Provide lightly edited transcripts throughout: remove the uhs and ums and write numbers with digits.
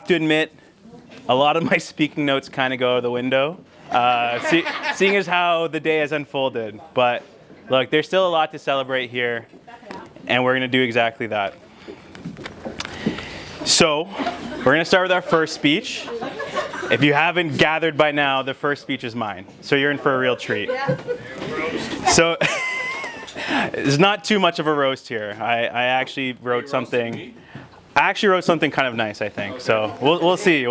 to admit, a lot of my speaking notes kind of go out the window, seeing as how the day has unfolded. But look, there's still a lot to celebrate here, and we're going to do exactly that. So, we're going to start with our first speech. If you haven't gathered by now, the first speech is mine. So you're in for a real treat. So, it's not too much of a roast here. I actually wrote something. I actually wrote something kind of nice, I think. So we'll see.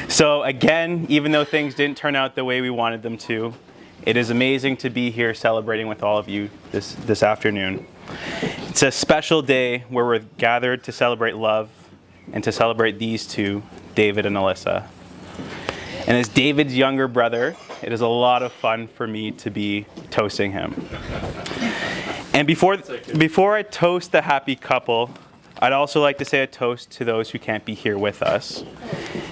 So again, even though things didn't turn out the way we wanted them to, it is amazing to be here celebrating with all of you this afternoon. It's a special day where we're gathered to celebrate love and to celebrate these two, David and Alyssa. And as David's younger brother, it is a lot of fun for me to be toasting him. And before I toast the happy couple, I'd also like to say a toast to those who can't be here with us.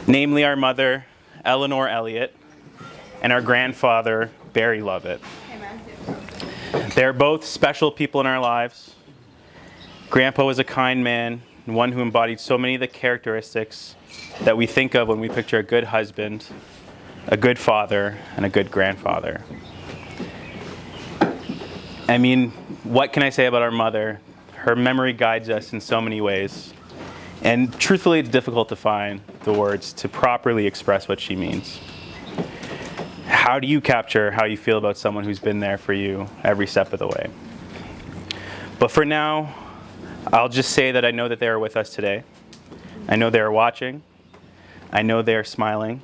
Namely our mother, Eleanor Elliott, and our grandfather, Barry Lovett. Amen. They're both special people in our lives. Grandpa was a kind man, and one who embodied so many of the characteristics that we think of when we picture a good husband, a good father, and a good grandfather. I mean, what can I say about our mother? Her memory guides us in so many ways. And truthfully, it's difficult to find the words to properly express what she means. How do you capture how you feel about someone who's been there for you every step of the way? But for now, I'll just say that I know that they are with us today. I know they are watching. I know they are smiling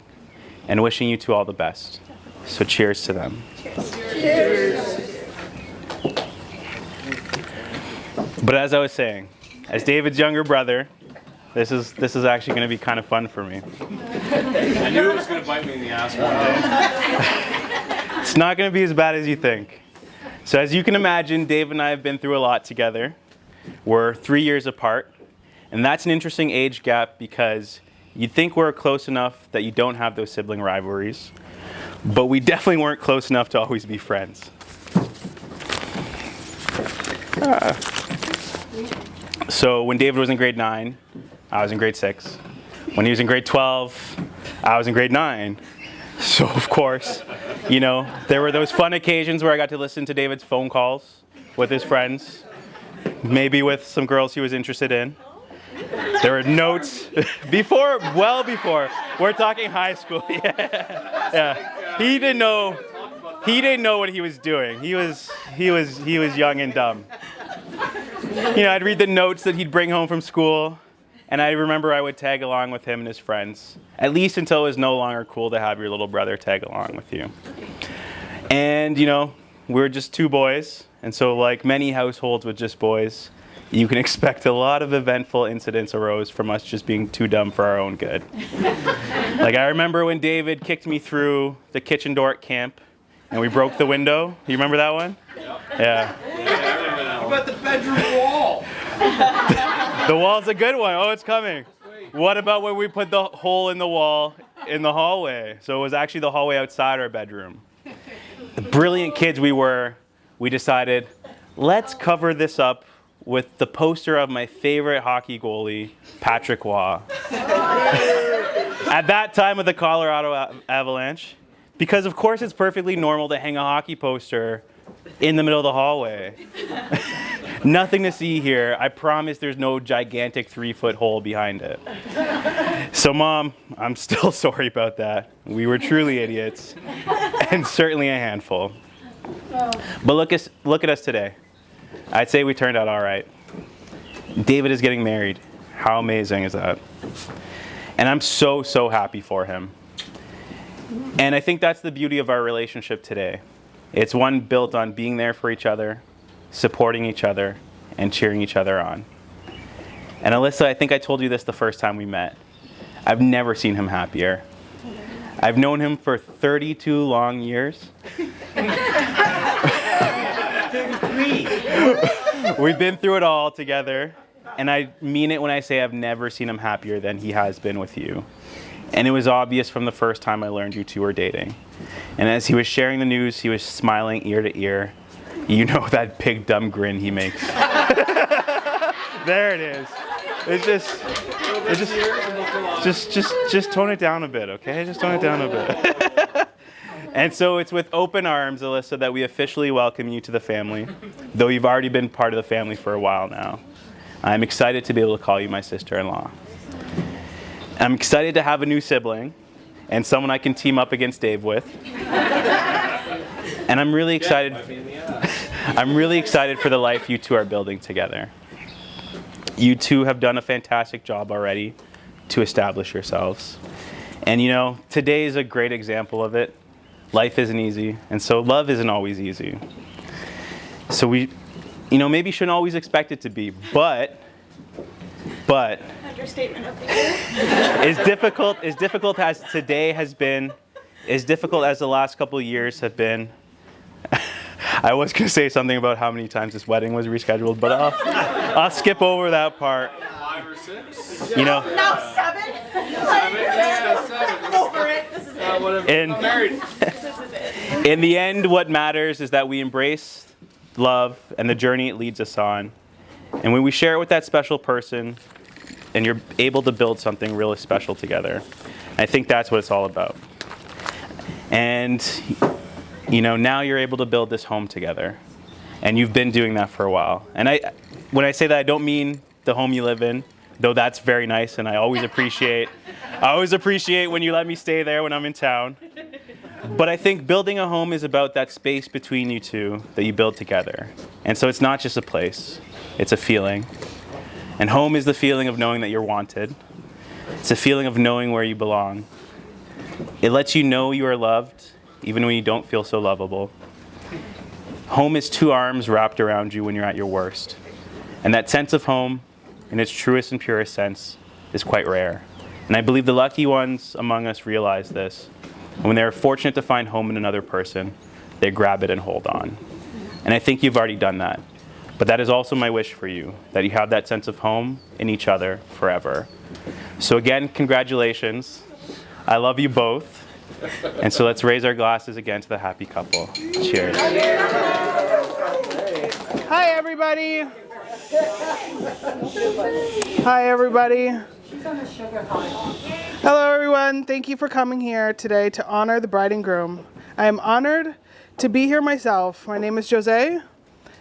and wishing you two all the best. So cheers to them. Cheers. Cheers. But as I was saying, as David's younger brother, this is actually going to be kind of fun for me. I knew it was going to bite me in the ass one day. It's not going to be as bad as you think. So as you can imagine, Dave and I have been through a lot together. We're 3 years apart, and that's an interesting age gap because you'd think we're close enough that you don't have those sibling rivalries, but we definitely weren't close enough to always be friends. So when David was in grade 9, I was in grade 6. When he was in grade 12, I was in grade 9. So of course, there were those fun occasions where I got to listen to David's phone calls with his friends, maybe with some girls he was interested in. There were notes well before. We're talking high school. Yeah. He didn't know what he was doing. He was young and dumb. I'd read the notes that he'd bring home from school, and I remember I would tag along with him and his friends, at least until it was no longer cool to have your little brother tag along with you. And, we were just two boys, and so like many households with just boys, you can expect a lot of eventful incidents arose from us just being too dumb for our own good. Like I remember when David kicked me through the kitchen door at camp, and we broke the window. You remember that one? Yeah. What about the bedroom wall? The wall's a good one. Oh, it's coming. What about when we put the hole in the wall in the hallway? So it was actually the hallway outside our bedroom. The brilliant kids we were, we decided, let's cover this up with the poster of my favorite hockey goalie, Patrick Waugh. At that time of the Colorado Avalanche, because of course it's perfectly normal to hang a hockey poster in the middle of the hallway. Nothing to see here. I promise there's no gigantic 3-foot hole behind it. So Mom, I'm still sorry about that. We were truly idiots, and certainly a handful. But look at us today. I'd say we turned out all right. David is getting married. How amazing is that? And I'm so happy for him. And I think that's the beauty of our relationship today. It's one built on being there for each other, supporting each other, and cheering each other on. And Alyssa, I think I told you this the first time we met. I've never seen him happier. I've known him for 32 long years. We've been through it all together, and I mean it when I say I've never seen him happier than he has been with you. And it was obvious from the first time I learned you two were dating. And as he was sharing the news, he was smiling ear to ear. You know that big dumb grin he makes. There it is. Just tone it down a bit, okay? Just tone it down a bit. And so it's with open arms, Alyssa, that we officially welcome you to the family, though you've already been part of the family for a while now. I'm excited to be able to call you my sister-in-law. I'm excited to have a new sibling and someone I can team up against Dave with. And I'm really excited. I'm really excited for the life you two are building together. You two have done a fantastic job already to establish yourselves. And you know, today is a great example of it. Life isn't easy, and so love isn't always easy. So we, maybe shouldn't always expect it to be, but Understatement of the year. as difficult as today has been, as difficult as the last couple of years have been. I was going to say something about how many times this wedding was rescheduled, but I'll skip over that part. 5 or 6? Now 7? Yeah, 7. Over it. This is it. And I'm married. This is it. in the end, what matters is that we embrace love and the journey it leads us on. And when we share it with that special person, and you're able to build something really special together. I think that's what it's all about. And now you're able to build this home together. And you've been doing that for a while. And when I say that, I don't mean the home you live in, though that's very nice, and I always appreciate when you let me stay there when I'm in town. But I think building a home is about that space between you two that you build together. And so it's not just a place, it's a feeling. And home is the feeling of knowing that you're wanted. It's a feeling of knowing where you belong. It lets you know you are loved, even when you don't feel so lovable. Home is 2 arms wrapped around you when you're at your worst. And that sense of home, in its truest and purest sense, is quite rare. And I believe the lucky ones among us realize this. And when they're fortunate to find home in another person, they grab it and hold on. And I think you've already done that. But that is also my wish for you, that you have that sense of home in each other forever. So again, congratulations. I love you both. And so let's raise our glasses again to the happy couple. Cheers. Hi, everybody. Hi, everybody. Hello, everyone. Thank you for coming here today to honor the bride and groom. I am honored to be here myself. My name is Jose,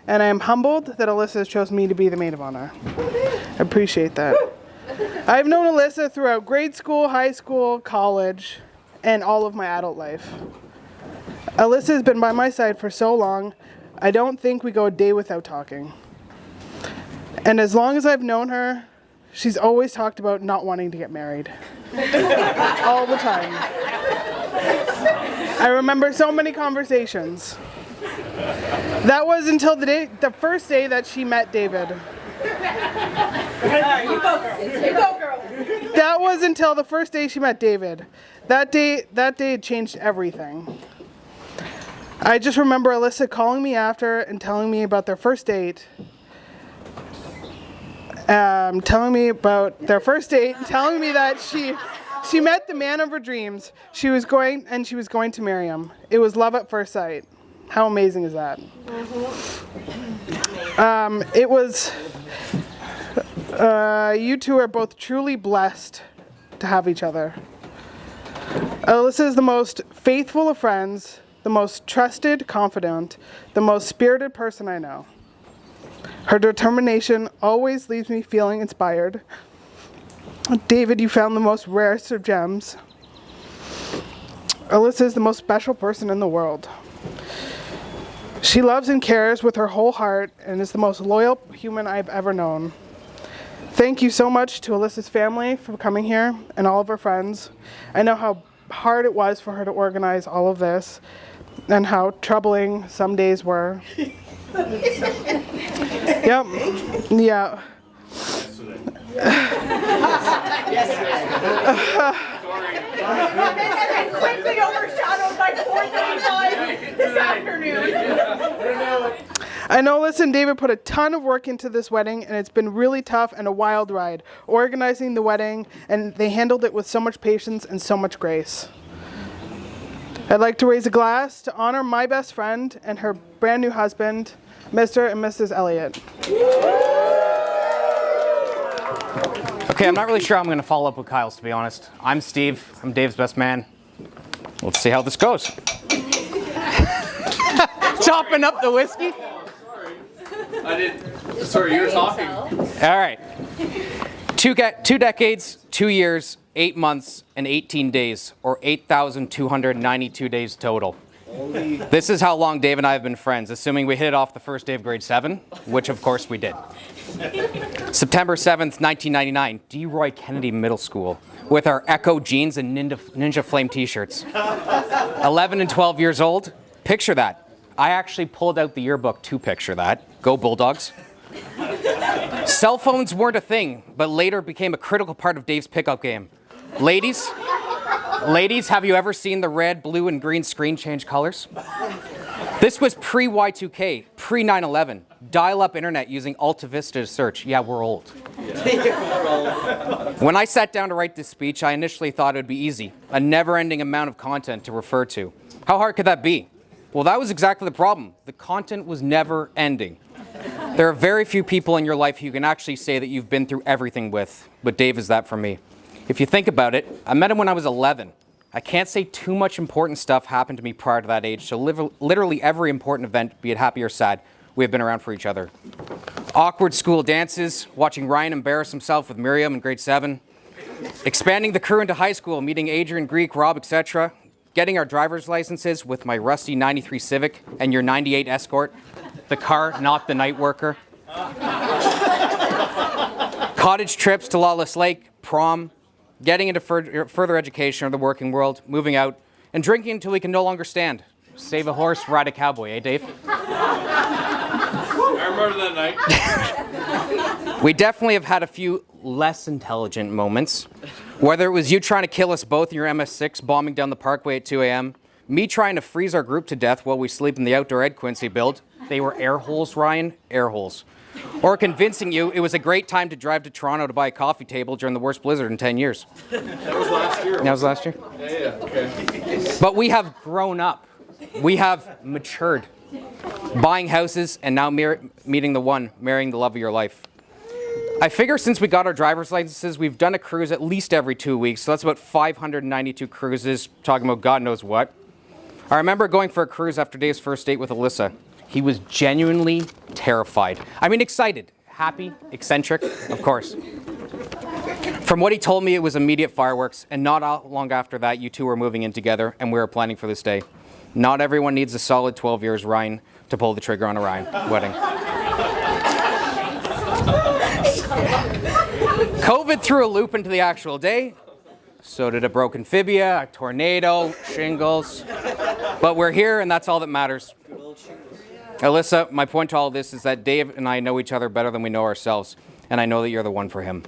and I am humbled that Alyssa has chosen me to be the maid of honor. I appreciate that. I've known Alyssa throughout grade school, high school, college, and all of my adult life. Alyssa has been by my side for so long, I don't think we go a day without talking. And as long as I've known her, she's always talked about not wanting to get married. All the time. I remember so many conversations. That was until the first day that she met David. You go, girl. That was until the first day she met David. That day had changed everything. I just remember Alyssa calling me after and telling me about their first date. Telling me that she met the man of her dreams. She was going to marry him. It was love at first sight. How amazing is that? You two are both truly blessed to have each other. Alyssa is the most faithful of friends, the most trusted confidant, the most spirited person I know. Her determination always leaves me feeling inspired. David, you found the most rarest of gems. Alyssa is the most special person in the world. She loves and cares with her whole heart and is the most loyal human I've ever known. Thank you so much to Alyssa's family for coming here and all of her friends. I know how hard it was for her to organize all of this and how troubling some days were. Yep. Yeah. And then quickly overshadowed by 4:35 this afternoon. I know Alyssa and David put a ton of work into this wedding, and it's been really tough and a wild ride, organizing the wedding, and they handled it with so much patience and so much grace. I'd like to raise a glass to honor my best friend and her brand new husband, Mr. and Mrs. Elliott. Okay, I'm not really sure how I'm going to follow up with Kyle's, to be honest. I'm Steve. I'm Dave's best man. Let's see how this goes. Chopping up the whiskey. Sorry, you're talking. All right. Two decades, 2 years, 8 months, and 18 days, or 8,292 days total. This is how long Dave and I have been friends, assuming we hit it off the first day of grade 7, which of course we did. September 7th, 1999, D. Roy Kennedy Middle School, with our Echo jeans and Ninja Flame t-shirts. 11 and 12 years old, picture that. I actually pulled out the yearbook to picture that. Go Bulldogs. Cell phones weren't a thing, but later became a critical part of Dave's pickup game. Ladies, have you ever seen the red, blue, and green screen change colors? This was pre-Y2K, pre-9/11. Dial-up internet using Alta Vista to search. Yeah, we're old. When I sat down to write this speech, I initially thought it would be easy, a never-ending amount of content to refer to. How hard could that be? Well, that was exactly the problem. The content was never ending. There are very few people in your life who you can actually say that you've been through everything with, but Dave is that for me. If you think about it, I met him when I was 11. I can't say too much important stuff happened to me prior to that age, so literally every important event, be it happy or sad, we have been around for each other. Awkward school dances, watching Ryan embarrass himself with Miriam in grade 7, expanding the crew into high school, meeting Adrian, Greek, Rob, etc., getting our driver's licenses with my rusty 93 Civic and your 98 Escort, the car, not the night worker. Cottage trips to Lawless Lake, prom, getting into further education or the working world, moving out, and drinking until we can no longer stand. Save a horse, ride a cowboy, eh, Dave? I remember that night. We definitely have had a few less intelligent moments. Whether it was you trying to kill us both in your MS-6 bombing down the parkway at 2 a.m., me trying to freeze our group to death while we sleep in the outdoor Ed Quincy build. They were air holes, Ryan, air holes. Or convincing you it was a great time to drive to Toronto to buy a coffee table during the worst blizzard in 10 years. That was last year. That was last year? Yeah, okay. But we have grown up. We have matured. Buying houses and now meeting the one, marrying the love of your life. I figure since we got our driver's licenses, we've done a cruise at least every 2 weeks, so that's about 592 cruises, talking about God knows what. I remember going for a cruise after Dave's first date with Alyssa. He was genuinely terrified. I mean, excited, happy, eccentric, of course. From what he told me, it was immediate fireworks, and not long after that, you two were moving in together, and we were planning for this day. Not everyone needs a solid 12 years, Ryan, to pull the trigger on a Ryan wedding. COVID threw a loop into the actual day. So did a broken fibia, a tornado, shingles. But we're here, and that's all that matters. Alyssa, my point to all this is that Dave and I know each other better than we know ourselves, and I know that you're the one for him.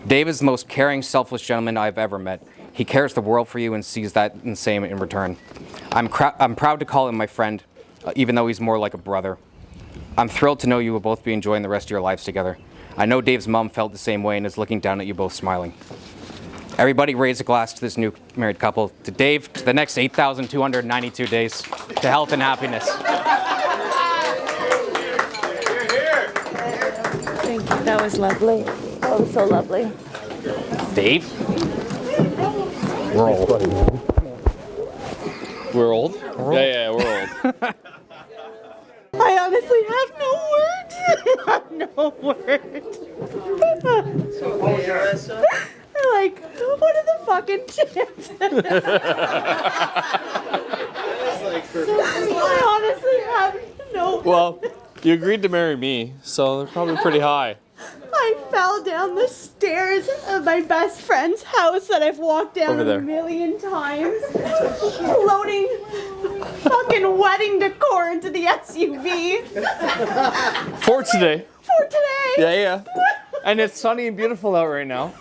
Dave is the most caring, selfless gentleman I've ever met. He cares the world for you and sees that the same in return. I'm proud to call him my friend, even though he's more like a brother. I'm thrilled to know you will both be enjoying the rest of your lives together. I know Dave's mom felt the same way and is looking down at you both smiling. Everybody raise a glass to this new married couple, to Dave, to the next 8,292 days, to health and happiness. Thank you. That was lovely. That was so lovely. Dave? We're old. We're old? Yeah, we're old. I honestly have no words. Like, what are the fucking chances? I honestly have no words. Well, you agreed to marry me, so they're probably pretty high. I fell down the stairs of my best friend's house that I've walked down Over there. a million times, loading fucking wedding decor into the SUV For today. for today. Yeah. And it's sunny and beautiful out right now.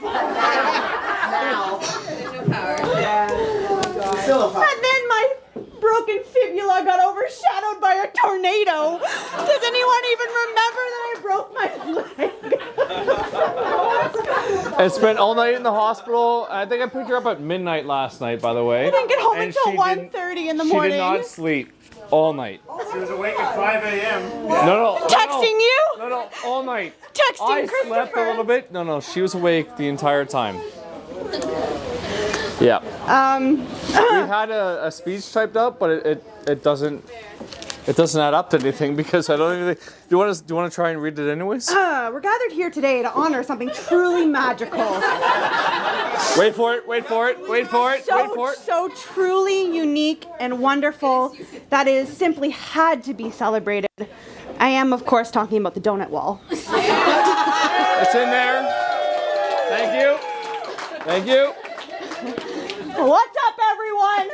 And then my broken fibula got overshadowed by a tornado. Does anyone even remember that I broke my leg? I spent all night in the hospital. I think I picked her up at midnight last night, by the way. I didn't get home And until she didn't- 1:30 in the She morning. did not sleep all night. She was awake at 5 a.m. No. Texting you? No, all night. Texting I Christopher. slept a little bit. No, she was awake the entire time. Yeah. We had a speech typed up, but it doesn't add up to anything because I don't even think. Do you want to try and read it anyways? We're gathered here today to honor something truly magical. Wait for it. So truly unique and wonderful that is simply had to be celebrated. I am, of course, talking about the donut wall. It's in there. Thank you. What's up, everyone?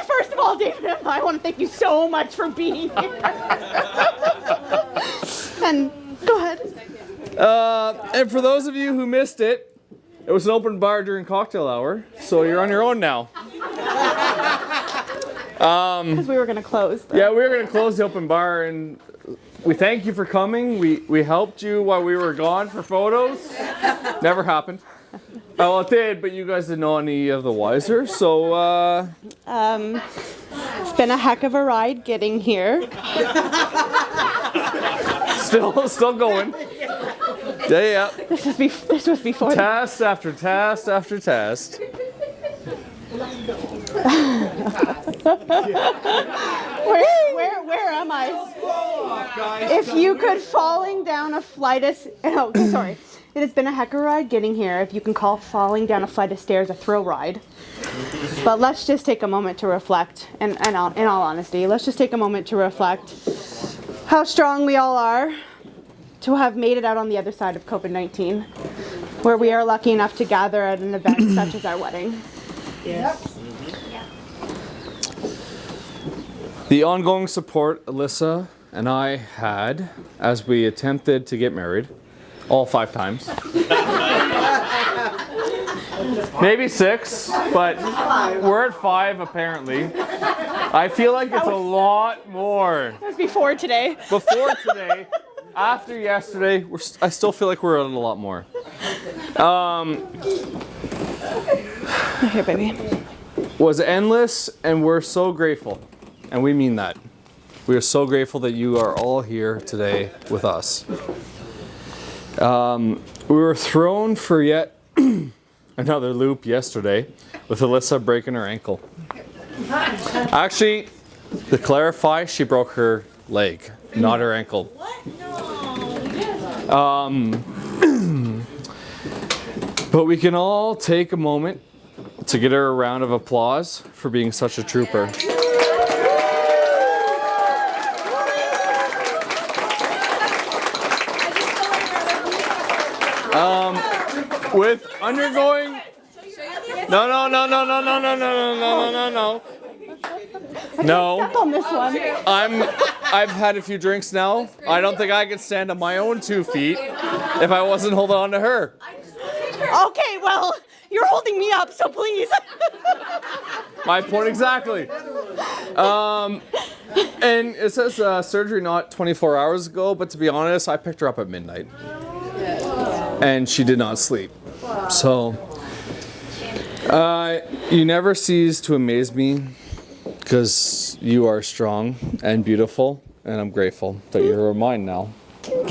First of all, David and I want to thank you so much for being here. And go ahead. And for those of you who missed it, it was an open bar during cocktail hour, so you're on your own now. Because we were going to close. Yeah, we were going to close the open bar, and we thank you for coming. We helped you while we were gone for photos. Never happened. Well, it did, but you guys didn't know any of the wiser, so It's been a heck of a ride getting here. still going. Yeah. This was before. Task after task after task. Where am I? If you could falling down a flight of... Oh, sorry. It has been a heck of a ride getting here. If you can call falling down a flight of stairs a thrill ride. But let's just take a moment to reflect. And in all honesty, let's just take a moment to reflect how strong we all are to have made it out on the other side of COVID-19, where we are lucky enough to gather at an event such as our wedding. Yes. The ongoing support Alyssa and I had as we attempted to get married, all 5 times. Maybe 6, but we're at 5 apparently. I feel like it's a lot more. It was before today. Before today, after yesterday, I still feel like we're at a lot more. Here, baby. Was endless, and we're so grateful, and we mean that. We are so grateful that you are all here today with us. We were thrown for yet another loop yesterday with Alyssa breaking her ankle. Actually, to clarify, she broke her leg, not her ankle. But we can all take a moment to give her a round of applause for being such a trooper. With undergoing... No. No. Step on this one. I've had a few drinks now. I don't think I could stand on my own 2 feet if I wasn't holding on to her. Okay, well, you're holding me up, so please. My point exactly. And it says surgery not 24 hours ago, but to be honest, I picked her up at midnight. And she did not sleep. So, you never cease to amaze me because you are strong and beautiful, and I'm grateful that you're mine now. You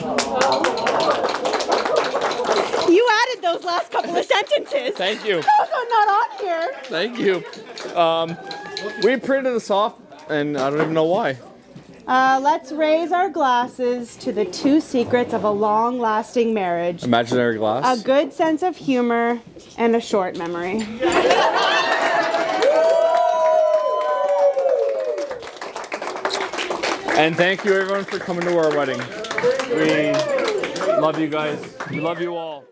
added those last couple of sentences. Thank you. Those are not on here. Thank you. We printed this off, and I don't even know why. Let's raise our glasses to the 2 secrets of a long-lasting marriage. Imaginary glass. A good sense of humor and a short memory. And thank you everyone for coming to our wedding. We love you guys. We love you all.